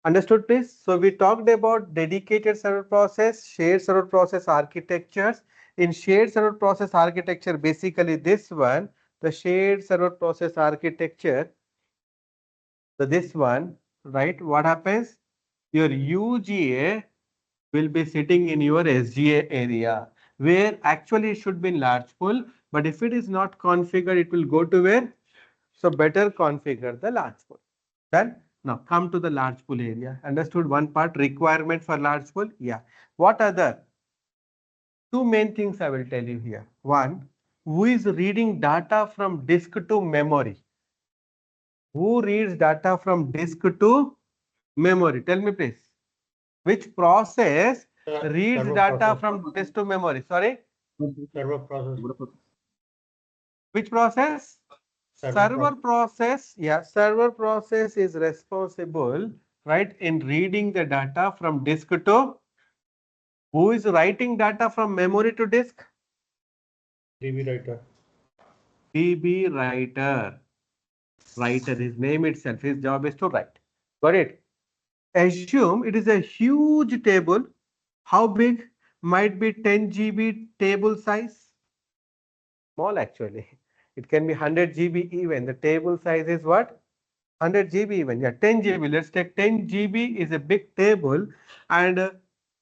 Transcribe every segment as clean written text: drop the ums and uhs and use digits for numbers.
Understood, please? So we talked about dedicated server process, shared server process architectures. In shared server process architecture, basically this one, the shared server process architecture, so this one, right? What happens? Your UGA will be sitting in your SGA area, where actually it should be in large pool, but if it is not configured, it will go to where? So better configure the large pool. Done. Now come to the large pool area. Understood one part, requirement for large pool? Yeah. What other? Two main things I will tell you here. One, who is reading data from disk to memory? Who reads data from disk to memory? Tell me please. Which process reads Server data process. from disk to memory? Sorry? Server process. Which process? Server Server process. process. Yeah, server process is responsible, right, in reading the data from disk to. Who is writing data from memory to disk? DB writer. DB writer. Writer, his name itself, his job is to write. Got it? Assume it is a huge table. How big? Might be 10 GB table size. Small actually. It can be 100 GB even. The table size is what? 100 GB even. Yeah, 10 GB. Let's take 10 GB is a big table, and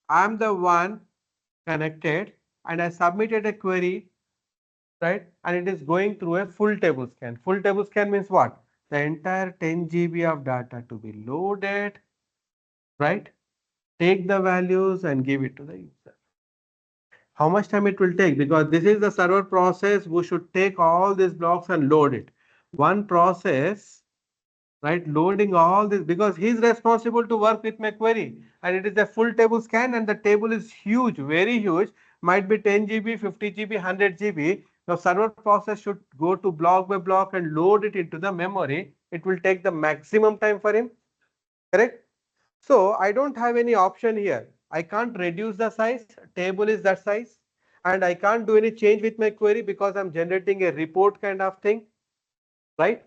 I'm the one connected, and I submitted a query, right? And it is going through a full table scan. Full table scan means what? The entire 10 GB of data to be loaded, right? Take the values and give it to the user. How much time it will take? Because this is the server process, we should take all these blocks and load it. One process, right, loading all this, because he's responsible to work with my query, and it is a full table scan, and the table is huge, very huge, might be 10 GB, 50 GB, 100 GB. Now server process should go to block by block and load it into the memory. It will take the maximum time for him, correct? So I don't have any option here. I can't reduce the size, table is that size, and I can't do any change with my query because I'm generating a report kind of thing, right?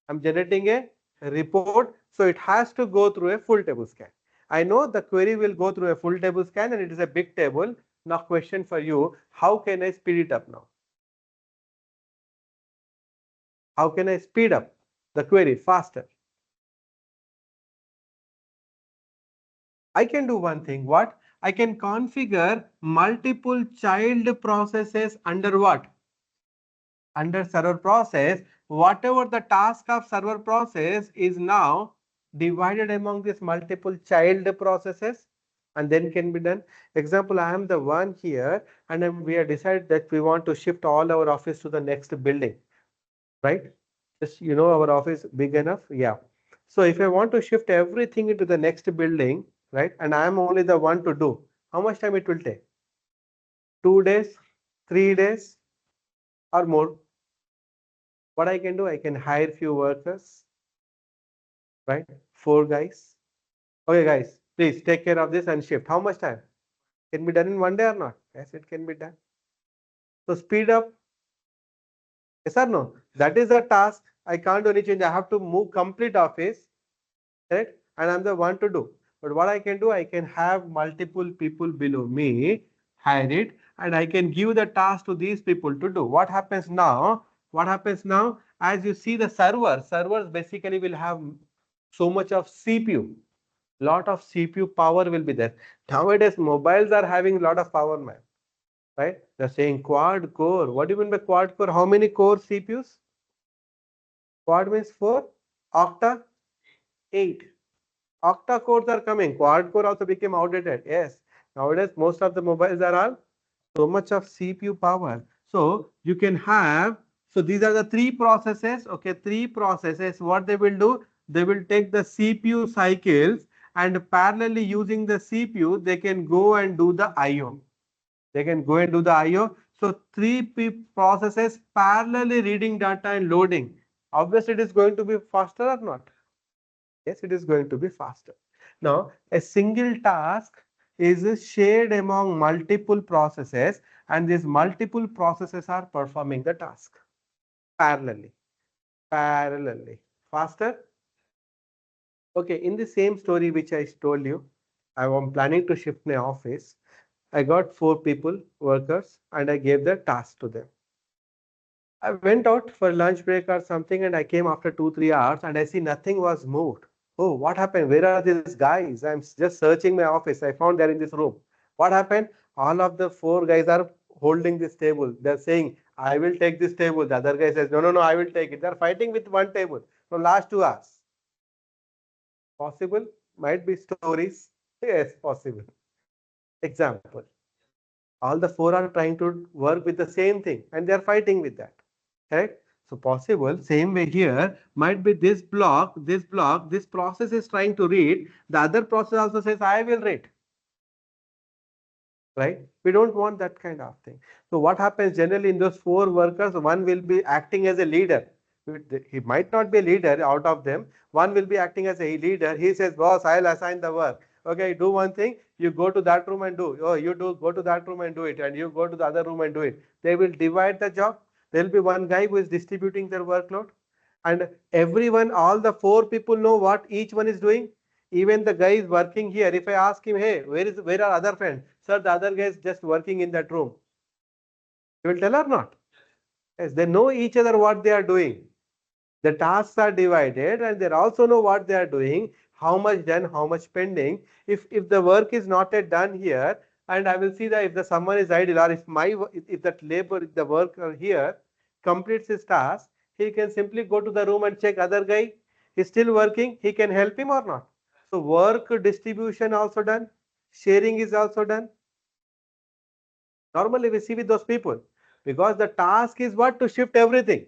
I'm generating a report, so it has to go through a full table scan. I know the query will go through a full table scan, and it is a big table. Now question for you, how can I speed it up now? How can I speed up the query faster? I can do one thing. What? I can configure multiple child processes under what? Under server process. Whatever the task of server process is now divided among these multiple child processes, and then can be done. Example, I am the one here, and we have decided that we want to shift all our office to the next building, right? Just, our office big enough. Yeah. So if I want to shift everything into the next building, right, and I am only the one to do, how much time it will take? 2 days, 3 days, or more? What I can do, I can hire few workers, right? 4 guys. Okay, guys, please take care of this and shift. How much time? Can be done in 1 day or not? Yes, it can be done. So speed up. Yes or no? That is the task. I can't do any change. I have to move complete office, correct? And I'm the one to do. But what I can do, I can have multiple people below me, hire it, and I can give the task to these people to do. What happens now? What happens now? As you see the servers basically will have so much of CPU. Lot of CPU power will be there. Nowadays, mobiles are having a lot of power, man. Right? They're saying quad core. What do you mean by quad core? How many core CPUs? Quad means 4, octa 8. Octa cores are coming. Quad core also became outdated. Yes. Nowadays, most of the mobiles are all so much of CPU power. So you can have, so these are the three processes. Okay, three processes. What they will do, they will take the CPU cycles, and parallelly using the CPU, they can go and do the IO. They can go and do the IO. So three processes parallelly reading data and loading. Obviously, it is going to be faster or not? Yes, it is going to be faster. Now, a single task is shared among multiple processes, and these multiple processes are performing the task parallelly. Faster? Okay, in the same story which I told you, I am planning to shift my office. I got four people, workers, and I gave the task to them. I went out for lunch break or something, and I came after 2 3 hours, and I see nothing was moved. Oh, what happened? Where are these guys? I'm just searching my office. I found they're in this room. What happened? All of the four guys are holding this table. They're saying, "I will take this table." The other guy says, "No, no, no, I will take it." They're fighting with one table from last 2 hours. Possible? Might be stories. Yes, possible. Example. All the four are trying to work with the same thing and they are fighting with that. Correct? So possible, same way here, might be this process is trying to read. The other process also says, I will read. Right? We don't want that kind of thing. So what happens generally in those four workers, one will be acting as a leader. He might not be a leader out of them. One will be acting as a leader. He says, boss, I'll assign the work. Okay, do one thing. You go to that room and do. Oh, you do go to that room and do it. And you go to the other room and do it. They will divide the job. There will be one guy who is distributing their workload. And everyone, all the four people know what each one is doing. Even the guy is working here. If I ask him, hey, where are other friends? Sir, the other guy is just working in that room. You will tell or not? Yes, they know each other what they are doing. The tasks are divided and they also know what they are doing, how much done, how much pending. If the work is not yet done here, and I will see that if the someone is idle or if that labor, if the worker here completes his task, he can simply go to the room and check other guy is still working, he can help him or not. So work distribution also done, sharing is also done. Normally we see with those people because the task is what to shift everything.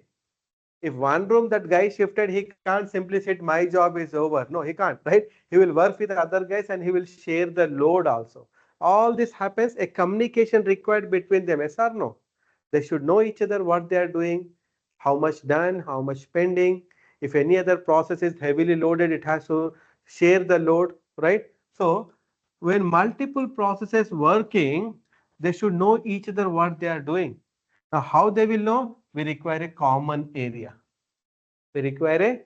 If one room that guy shifted, he can't simply say my job is over. No, he can't, right? He will work with other guys and he will share the load also. All this happens, a communication required between them, yes or no? They should know each other what they are doing, how much done, how much pending. If any other process is heavily loaded, it has to share the load, right? So when multiple processes working, they should know each other what they are doing. Now, how they will know? We require a common area. We require a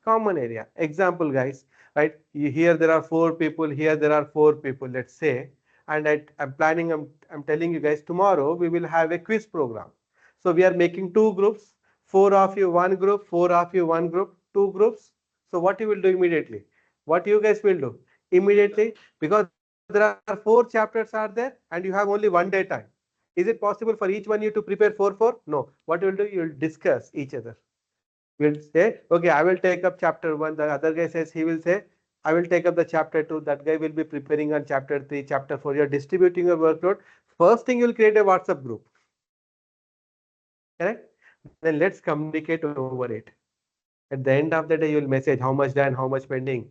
common area. Example, guys, right? Here there are four people, here there are four people, let's say, and I'm planning, I'm telling you guys, tomorrow we will have a quiz program. So we are making two groups, four of you one group, four of you one group, two groups. So what you will do immediately? What you guys will do? Immediately, because there are four chapters are there and you have only one day time. Is it possible for each one you to prepare four? No. What you will do? You will discuss each other. Will say, okay, I will take up chapter 1. The other guy says he will say, I will take up the chapter 2. That guy will be preparing on chapter 3, chapter 4. You're distributing your workload. First thing, you'll create a WhatsApp group. Correct? Then let's communicate over it. At the end of the day, you'll message how much done, how much pending.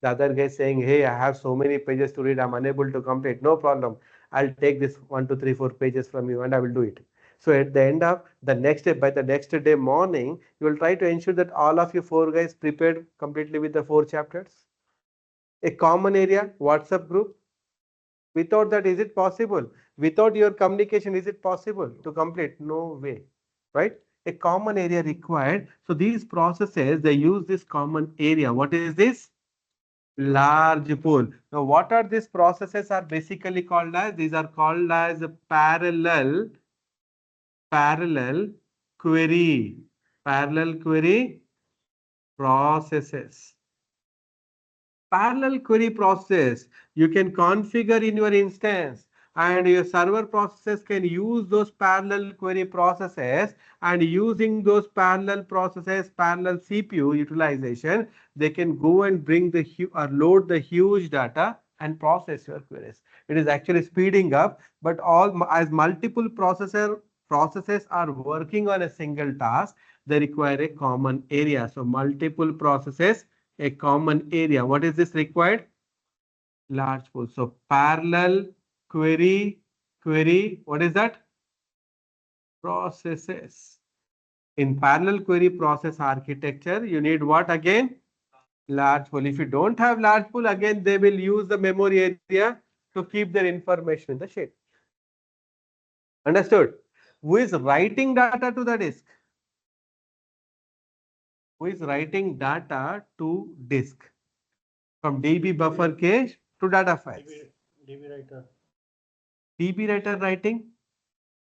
The other guy saying, hey, I have so many pages to read. I'm unable to complete. No problem. I'll take this 1 2 3 4 pages from you and I will do it. So at the end of the next day, by the next day morning, you will try to ensure that all of you four guys prepared completely with the four chapters. A common area, WhatsApp group. Without that, is it possible? Without your communication, is it possible to complete? No way, right? A common area required. So these processes, they use this common area. What is this? Large pool. Now, what are these processes are basically called as? These are called as parallel query, parallel query processes. Parallel query process you can configure in your instance and your server processes can use those parallel query processes and using those parallel processes, parallel CPU utilization, they can go and bring the or load the huge data and process your queries. It is actually speeding up, but all as multiple processes are working on a single task, they require a common area. So multiple processes, a common area. What is this required? Large pool. So parallel query, what is that? Processes. In parallel query process architecture, you need what again? Large pool. If you don't have large pool, again, they will use the memory area to keep their information in the sheet. Understood? Who is writing data to the disk? Who is writing data to disk? from DB buffer cache to data files. DB writer. DB writer writing,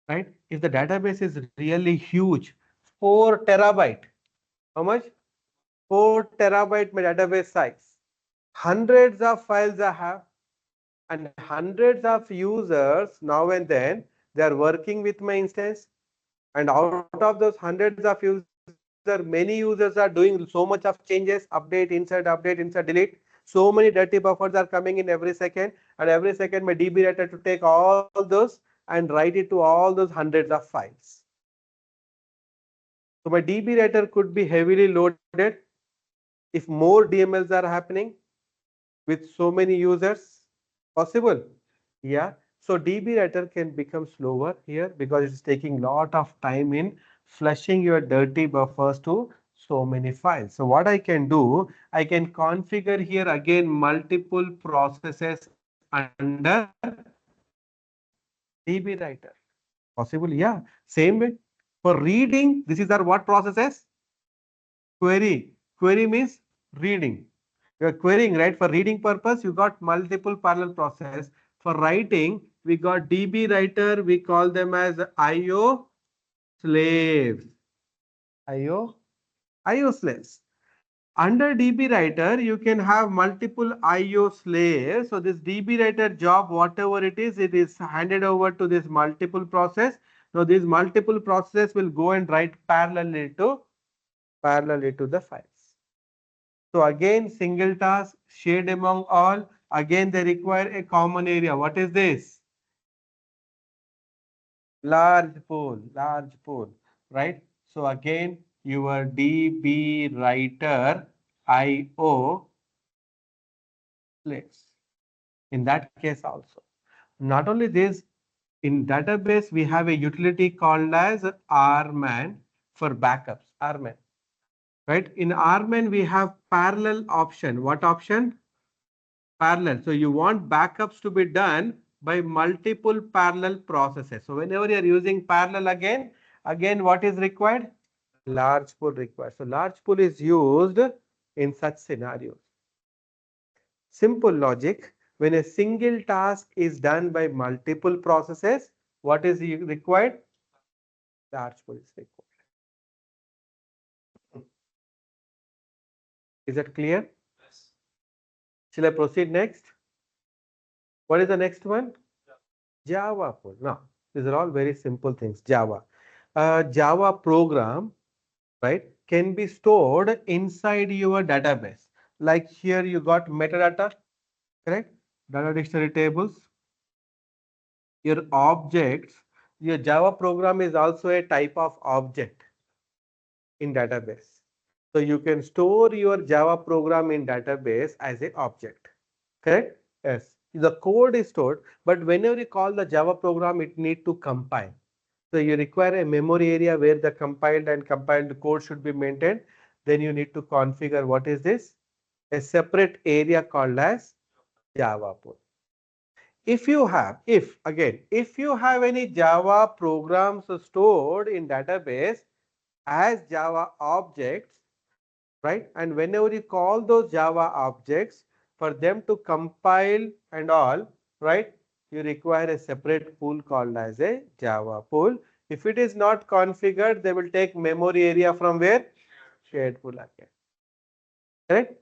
right? If the database is really huge, 4 terabyte, how much? 4 terabyte my database size. Hundreds of files I have and hundreds of users now and then they are working with my instance. And out of those hundreds of users, many users are doing so much of changes, update, insert, delete. So many dirty buffers are coming in every second, and every second my DB writer to take all those and write it to all those hundreds of files. So my DB writer could be heavily loaded if more DMLs are happening with so many users. Possible? Yeah. So DB writer can become slower here because it's taking lot of time in flushing your dirty buffers to so many files. So what I can do, I can configure here again multiple processes under DB writer. Possible? Yeah. Same way. For reading, this is our what processes? Query. Query means reading. You are querying, right? For reading purpose, you got multiple parallel process. For writing, we got DB writer. We call them as IO slaves. IO, IO slaves. Under DB writer, you can have multiple IO slaves. So this DB writer job, whatever it is handed over to this multiple process. So these multiple processes will go and write parallelly to the files. So again, single task shared among all. Again, they require a common area. What is this? Large pool, right? So again, your DB writer IO slaves. In that case also. Not only this, in database, we have a utility called as RMAN for backups. RMAN, right? In RMAN, we have parallel option. What option? Parallel. So you want backups to be done by multiple parallel processes. So whenever you are using parallel again what is required? Large pool required. So large pool is used in such scenarios. Simple logic. When a single task is done by multiple processes, what is required? Large pool is required. Is that clear? Yes. Shall I proceed next? What is the next one? Java pool. Now, these are all very simple things. Java. Java program, right, can be stored inside your database. Like here you got metadata, correct? Data dictionary tables. Your objects, your Java program is also a type of object in database. So you can store your Java program in database as an object, correct? Yes. The code is stored, but whenever you call the Java program, it need to compile. So you require a memory area where the compiled code should be maintained. Then you need to configure what is this? A separate area called as Java pool. If you have any Java programs stored in database as Java objects, right? And whenever you call those Java objects, for them to compile and all, right? You require a separate pool called as a Java pool. If it is not configured, they will take memory area from where? Shared pool again. Correct?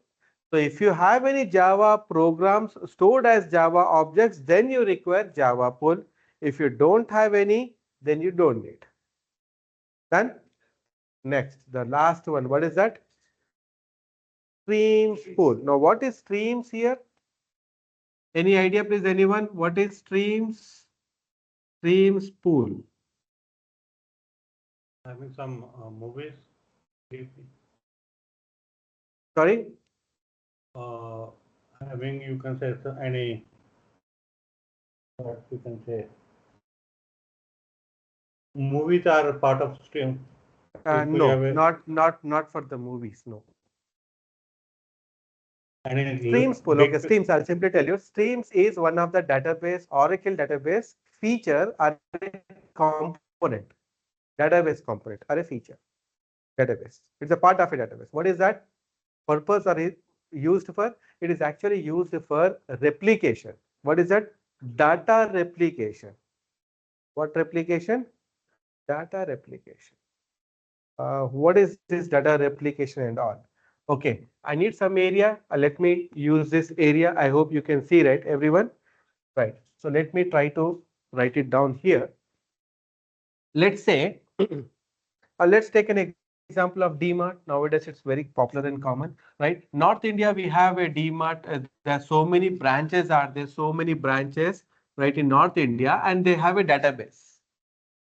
So if you have any Java programs stored as Java objects, then you require Java pool. If you don't have any, then you don't need. Done? Next, the last one. What is that? Streams pool. Now, what is streams here? Any idea, please, anyone? What is streams? Streams pool. Having some movies. Sorry? Having, you can say, any, what you can say, movies are part of stream. No, not for the movies. No. Streams pool. Okay, streams. I'll simply tell you. Streams is one of the database, Oracle database feature or a component. Database component or a feature. Database. It's a part of a database. What is that? Purpose or used for? It is actually used for replication. What is that? Data replication. What replication? Data replication. What is this data replication and all? Okay, I need some area. Let me use this area. I hope you can see, right, everyone? Right. So let me try to write it down here. Let's say, let's take an example of DMart. Nowadays, it's very popular and common, right? North India, we have a DMart. There are so many branches are there, so many branches, right, in North India, and they have a database,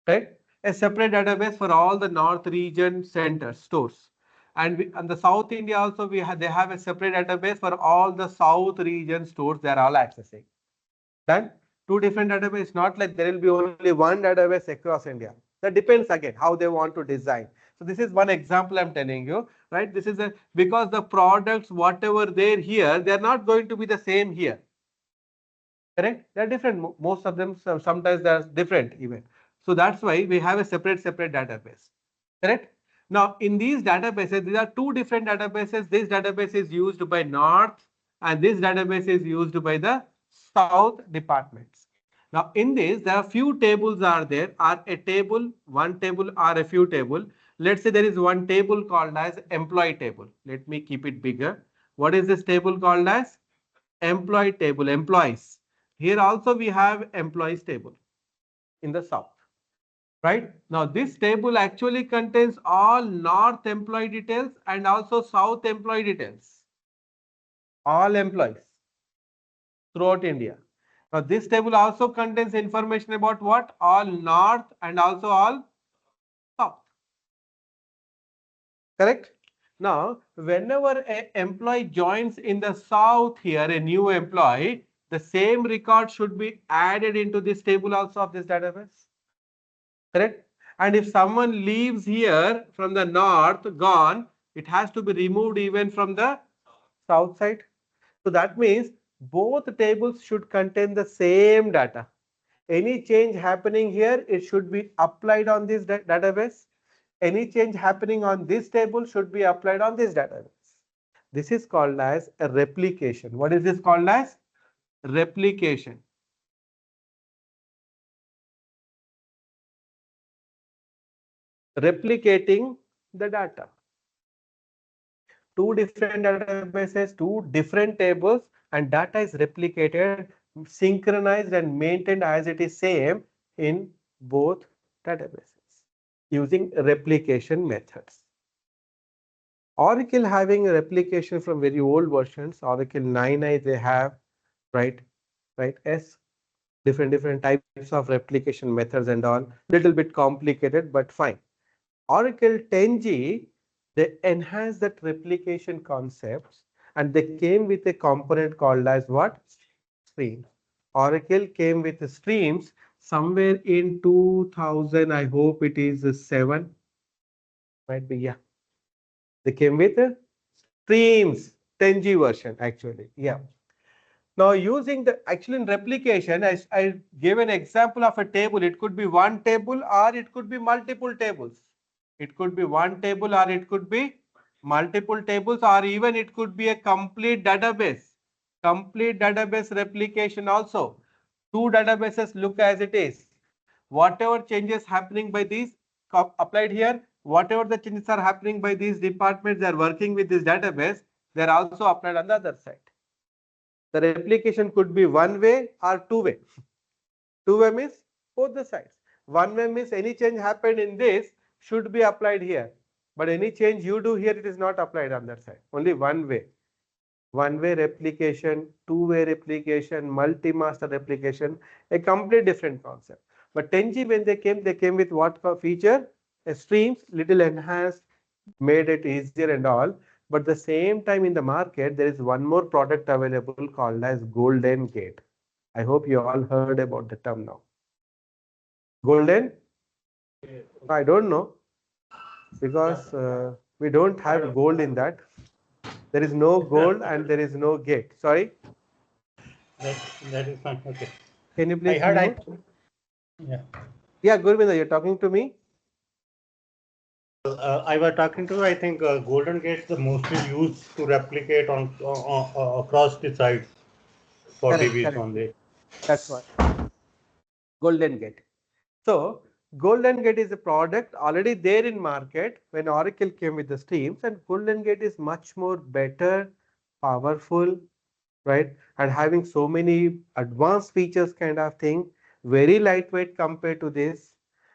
right? A separate database for all the North region centers, stores. And the South India also, they have a separate database for all the South region stores they are all accessing. Then two different databases, not like there will be only one database across India. That depends again how they want to design. So this is one example I'm telling you, right? This is because the products, whatever they're here, they're not going to be the same here. Correct? They're different. Most of them, sometimes they're different even. So that's why we have a separate database. Correct? Now, in these databases, these are two different databases. This database is used by North and this database is used by the South departments. Now, in this, there are few tables are there, are a table, one table or a few table. Let's say there is one table called as employee table. Let me keep it bigger. What is this table called as? Employee table, employees. Here also we have employees table in the South. Right? Now this table actually contains all North employee details and also South employee details. All employees throughout India. Now this table also contains information about what? All North and also all South. Correct? Now, whenever an employee joins in the South here, a new employee, the same record should be added into this table also of this database. Correct? And if someone leaves here from the north, gone, it has to be removed even from the south side. So that means both tables should contain the same data. Any change happening here, it should be applied on this database. Any change happening on this table should be applied on this database. This is called as a replication. What is this called as? Replication. Replicating the data. Two different databases, two different tables, and data is replicated, synchronized and maintained as it is same in both databases using replication methods. Oracle having a replication from very old versions, Oracle 9i they have, right? Right? S, different types of replication methods and all, little bit complicated, but fine. Oracle 10G, they enhanced that replication concepts and they came with a component called as what? Streams. Oracle came with streams somewhere in 2000, I hope it is 7, might be, yeah. They came with streams, 10G version actually, yeah. Now using the, actually in replication, I gave an example of a table. It could be one table or it could be multiple tables. It could be one table or it could be multiple tables or even it could be a complete database. Complete database replication also. Two databases look as it is. Whatever changes happening by these applied here, whatever the changes are happening by these departments, they are working with this database, they are also applied on the other side. The replication could be one way or two way. Two way means both the sides. One way means any change happened in this should be applied here. But any change you do here, it is not applied on that side. Only one way. One way replication, two way replication, multi-master replication, a complete different concept. But 10G when they came with what feature? A streams, little enhanced, made it easier and all. But the same time in the market, there is one more product available called as Golden Gate. I hope you all heard about the term now. Golden? I don't know because we don't have gold in that. There is no gold and there is no gate. Sorry? That is fine. Okay. Can you please? Yeah. Yeah, Gurvinda, you're talking to me? I was talking to, I think Golden Gate the mostly used to replicate on across the sites for Correct, DBs correct. only. That's what. Golden Gate. So Golden Gate is a product already there in market when Oracle came with the streams, and Golden Gate is much more better, powerful, right? And having so many advanced features kind of thing, very lightweight compared to this.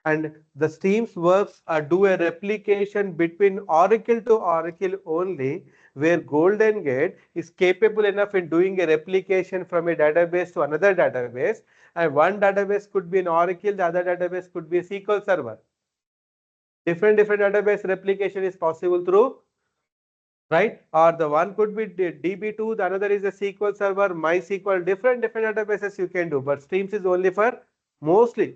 And the streams works do a replication between Oracle to Oracle only, where Golden Gate is capable enough in doing a replication from a database to another database. And one database could be an Oracle, the other database could be a SQL server. Different database replication is possible through, right? Or the one could be DB2, the another is a SQL server, MySQL, different databases you can do, but streams is only for mostly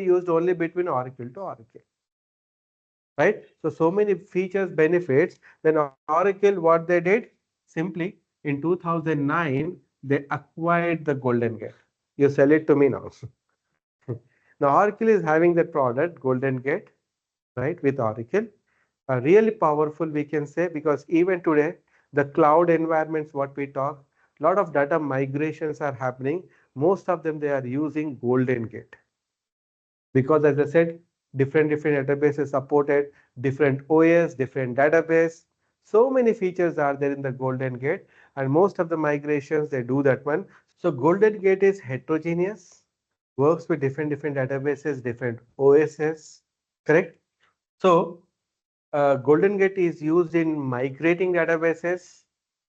used only between Oracle to Oracle, right? So many features, benefits. Then Oracle, what they did, simply in 2009, they acquired the Golden Gate. You sell it to me now. Now Oracle is having that product, Golden Gate, right, with Oracle. Really powerful, we can say, because even today, the cloud environments, what we talk, lot of data migrations are happening. Most of them, they are using Golden Gate. Because as I said, different databases supported, different OS, different database. So many features are there in the Golden Gate, and most of the migrations, they do that one. So Golden Gate is heterogeneous, works with different databases, different OSs, correct? So Golden Gate is used in migrating databases,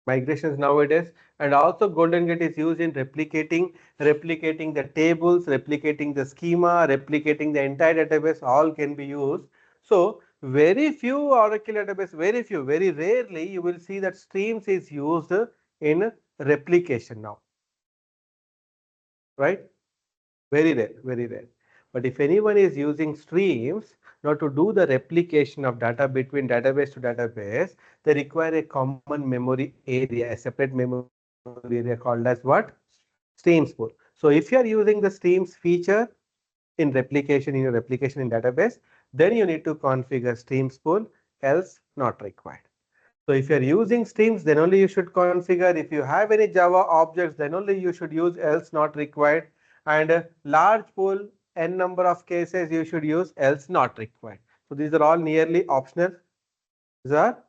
migrations nowadays, and also Golden Gate is used in replicating the tables, replicating the schema, replicating the entire database, all can be used. So very few Oracle database, very rarely you will see that streams is used in replication now, right? Very rare, very rare. But if anyone is using streams now to do the replication of data between database to database, they require a common memory area, a separate memory area called as what? Streams pool. So if you are using the streams feature in replication in your replication in database, then you need to configure streams pool, else not required. So if you are using streams, then only you should configure. If you have any Java objects, then only you should use, else not required. And large pool, n number of cases, you should use, else not required. So these are all nearly optional. These are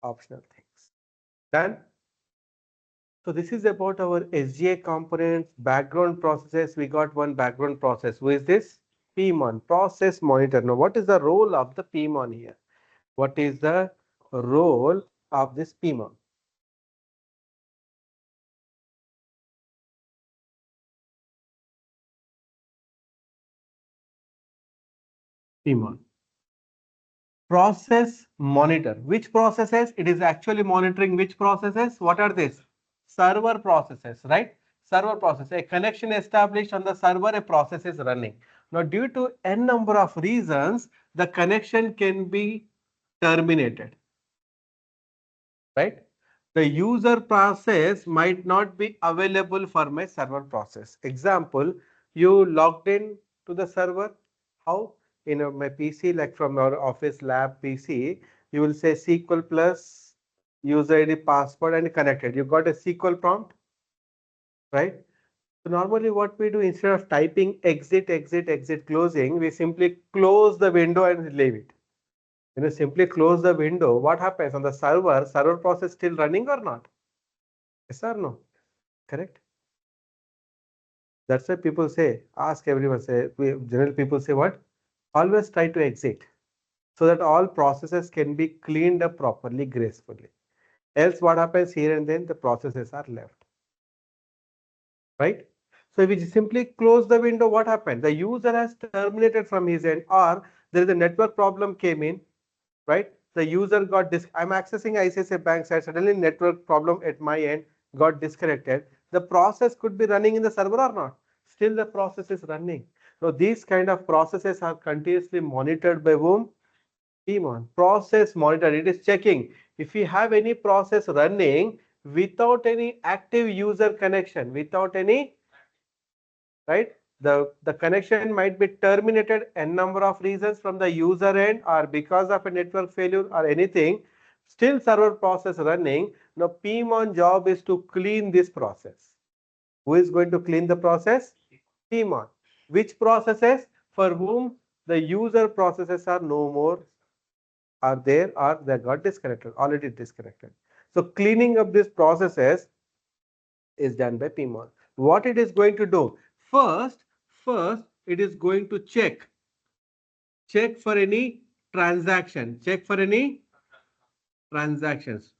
optional things. Done. So this is about our SGA components, background processes. We got one background process. Who is this? PMON, process monitor. Now, what is the role of the PMON here? What is the role of this PMON? PMON. Process monitor. Which processes? It is actually monitoring which processes? What are these? Server processes, right? Server process. A connection established on the server, a process is running. Now, due to n number of reasons, the connection can be terminated, right? The user process might not be available for my server process. Example, you logged in to the server. How? In my PC, like from our office lab PC, you will say SQL plus user ID password and connected. You got a SQL prompt, right? So normally what we do, instead of typing exit closing, we simply close the window and leave it. When you simply close the window, what happens on the server process still running or not? Yes or no? Correct. That's why people say, ask everyone, say, general people say what? Always try to exit so that all processes can be cleaned up properly, gracefully. Else what happens here and then the processes are left. Right? So if we simply close the window, what happened? The user has terminated from his end, or there is a network problem came in, right? The user got I'm accessing ICICI Bank site, suddenly network problem at my end got disconnected. The process could be running in the server or not. Still the process is running. So these kind of processes are continuously monitored by whom? PMON. Process monitor. It is checking if we have any process running without any active user connection, without any, right? The connection might be terminated n number of reasons from the user end or because of a network failure or anything. Still server process running. Now PMON job is to clean this process. Who is going to clean the process? PMON. Which processes? For whom the user processes are no more are there or they got disconnected, already disconnected. So cleaning up these processes is done by PMON. What it is going to do? First it is going to check for any transaction, check for any transactions,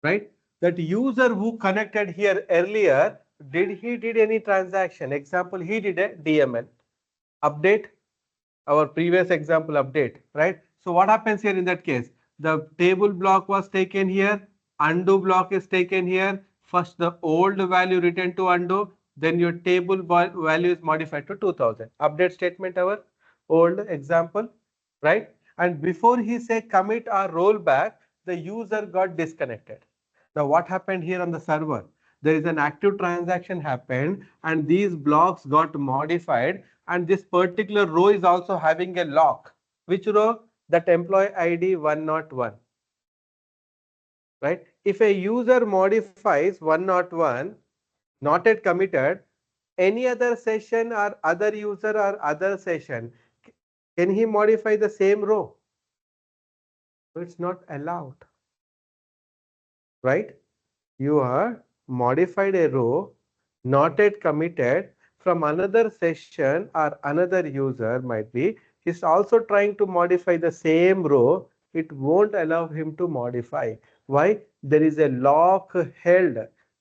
right? That user who connected here earlier, did any transaction? Example, he did a DML update, our previous example update, right? So what happens here in that case? The table block was taken here, undo block is taken here. First the old value returned to undo, then your table value is modified to 2000. Update statement, our old example, right? And before he say commit or roll back, the user got disconnected. Now what happened here on the server? There is an active transaction happened and these blocks got modified, and this particular row is also having a lock. Which row? That employee ID 101. Right? If a user modifies 101, not yet committed, any other session or other user or other session, can he modify the same row? So it's not allowed. Right? You are modified a row, not yet committed, from another session or another user might be, he's also trying to modify the same row, it won't allow him to modify. Why? There is a lock held.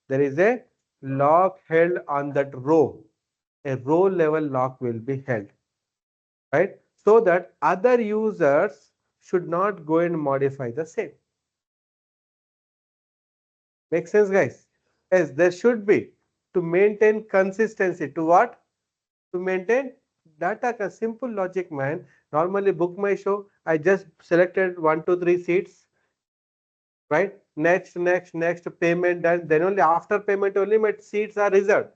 There is a lock held on that row. A row level lock will be held, right? So that other users should not go and modify the same. Make sense, guys? Yes, there should be, to maintain consistency. To what? To maintain data. A simple logic, man. Normally, book my show. I just selected 1, 2, 3 seats, right? Next, payment done. Then only after payment only my seats are reserved,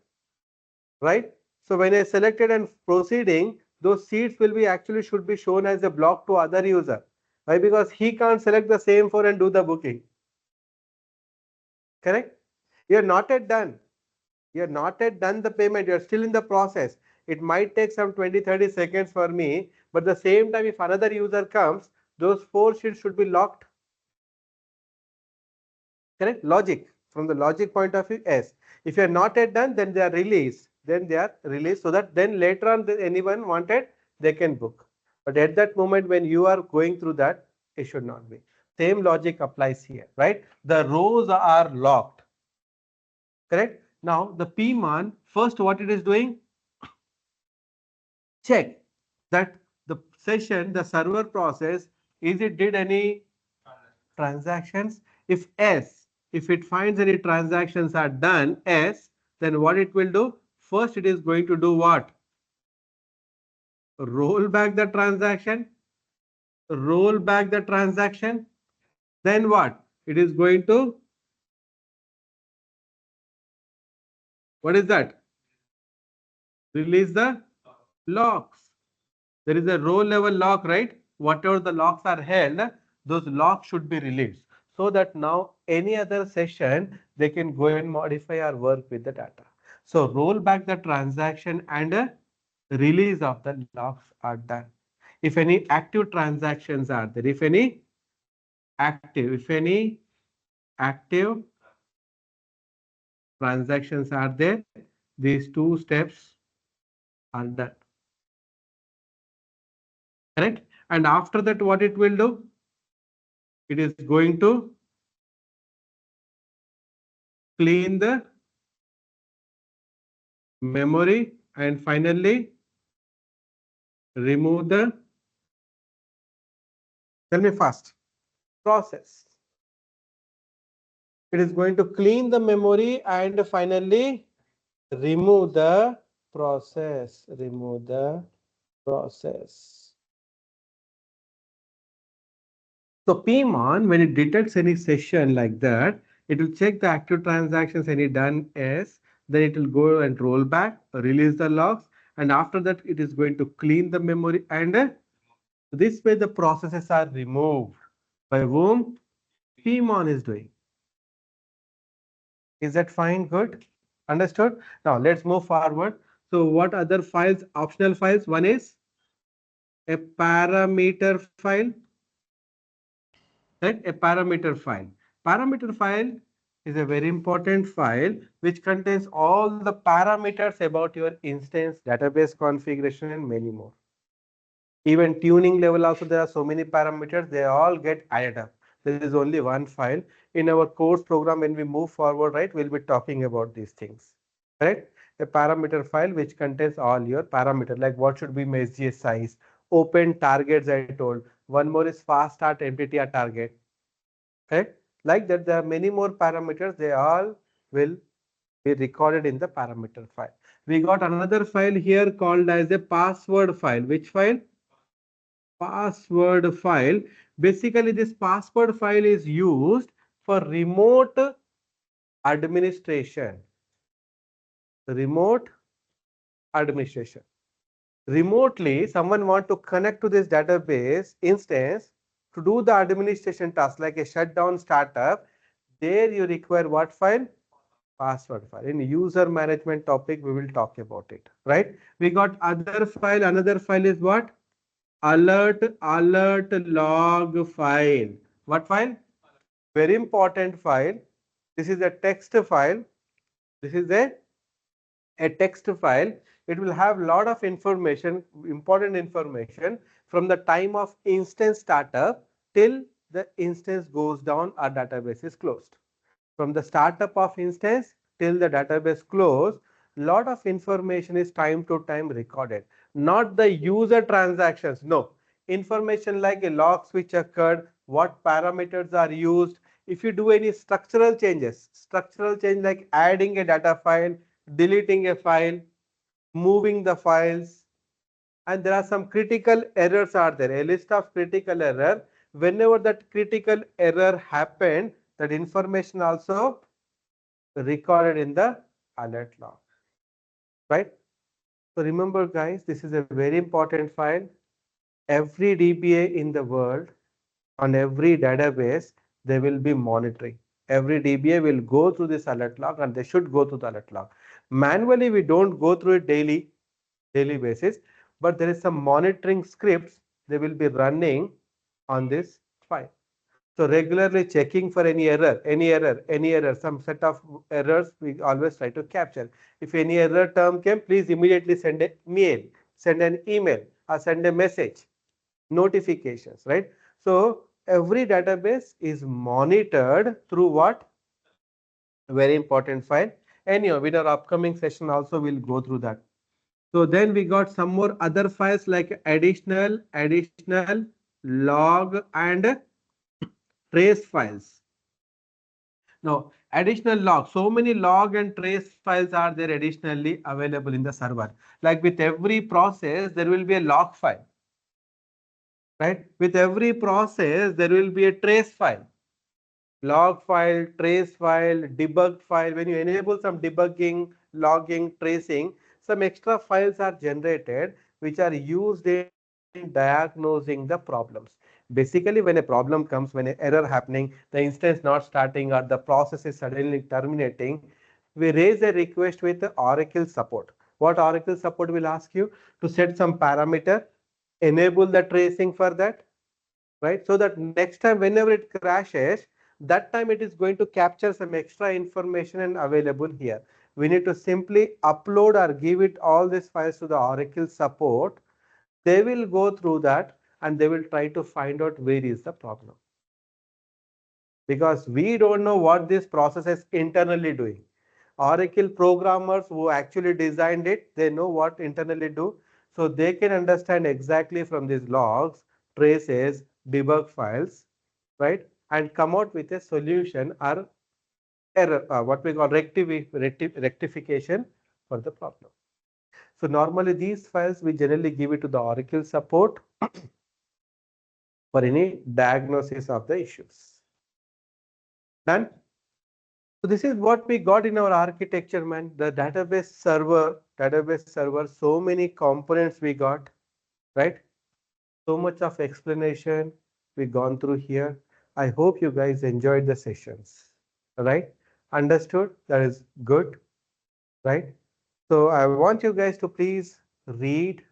right? So when I selected and proceeding, those seats will be actually should be shown as a block to other user. Why? Because he can't select the same for and do the booking. Correct? You are not yet done. You are not yet done the payment. You are still in the process. It might take some 20-30 seconds for me, but the same time, if another user comes, those 4 sheets should be locked. Correct? Logic. From the logic point of view, yes. If you are not yet done, then they are released. Then they are released so that then later on, anyone wanted, they can book. But at that moment, when you are going through that, it should not be. Same logic applies here, right? The rows are locked. Correct? Now, the PMON, first what it is doing? Check that the session, the server process, is it did any transactions? If yes, if it finds any transactions are done, yes, then what it will do? First, it is going to do what? Roll back the transaction, roll back the transaction. Then what? It is going to, what is that? Release the locks. There is a row level lock, right? Whatever the locks are held, those locks should be released so that now any other session they can go and modify or work with the data. So roll back the transaction and release of the locks are done. If any active transactions are there, if any active transactions are there, these 2 steps are done. Correct? And after that, what it will do? It is going to clean the memory and finally remove the, tell me fast, process. It is going to clean the memory and finally remove the process. Remove the process. So PMON, when it detects any session like that, it will check the active transactions any done as, then it will go and roll back, release the logs, and after that it is going to clean the memory, and this way the processes are removed. By whom? PMON is doing. Is that fine? Good. Understood? Now let's move forward. So what other files, optional files? One is a parameter file, right? A parameter file. Parameter file is a very important file which contains all the parameters about your instance, database configuration, and many more. Even tuning level also, there are so many parameters, they all get added up. There is only one file. In our course program, when we move forward, right, we'll be talking about these things, right? A parameter file which contains all your parameters, like what should be my SGS size, open targets I told. One more is fast start MTTR target, right? Like that, there are many more parameters, they all will be recorded in the parameter file. We got another file here called as a password file. Which file? Password file. Basically, this password file is used for remote administration. Remote administration. Remotely, someone want to connect to this database instance to do the administration task like a shutdown startup. There you require what file? Password file. In user management topic, we will talk about it, right? We got other file. Another file is what? Alert log file. What file? Very important file. This is a text file. This is a text file. It will have lot of information, important information from the time of instance startup till the instance goes down or database is closed. From the startup of instance till the database close, lot of information is time to time recorded. Not the user transactions, no. Information like a logs which occurred, what parameters are used. If you do any structural changes, structural change like adding a data file, deleting a file, moving the files, and there are some critical errors are there, a list of critical error. Whenever that critical error happened, that information also recorded in the alert log, right? So remember guys, this is a very important file. Every DBA in the world, on every database, they will be monitoring. Every DBA will go through this alert log, and they should go through the alert log. Manually, we don't go through it daily basis, but there is some monitoring scripts they will be running on this file. So regularly checking for any error, some set of errors we always try to capture. If any error term came, please immediately send a mail, send an email, or send a message, notifications, right? So every database is monitored through what? Very important file. Anyhow, in our upcoming session also we'll go through that. So then we got some more other files like additional log and trace files. Now, additional log, so many log and trace files are there additionally available in the server. Like with every process, there will be a log file, right? With every process, there will be a trace file, log file, trace file, debug file. When you enable some debugging, logging, tracing, some extra files are generated which are used in diagnosing the problems. Basically, when a problem comes, when an error happening, the instance not starting or the process is suddenly terminating, we raise a request with the Oracle support. What Oracle support will ask you? To set some parameter, enable the tracing for that, right? So that next time whenever it crashes, that time it is going to capture some extra information and available here. We need to simply upload or give it all these files to the Oracle support. They will go through that and they will try to find out where is the problem. Because we don't know what this process is internally doing. Oracle programmers who actually designed it, they know what internally do. So they can understand exactly from these logs, traces, debug files, right? And come out with a solution or error, what we call rectification for the problem. So normally these files we generally give it to the Oracle support for any diagnosis of the issues. Done? So this is what we got in our architecture, man. The database server, database server, so many components we got, right? So much of explanation we gone through here. I hope you guys enjoyed the sessions, right? Understood? That is good, right? So I want you guys to please read.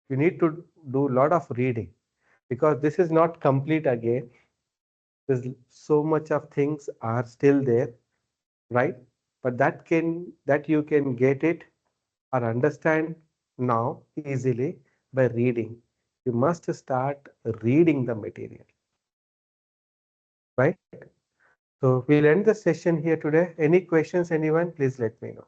You need to do a lot of reading because this is not complete again. There's so much of things are still there, right? But that you can get it or understand now easily by reading. You must start reading the material, right? So we'll end the session here today. Any questions, anyone? Please let me know.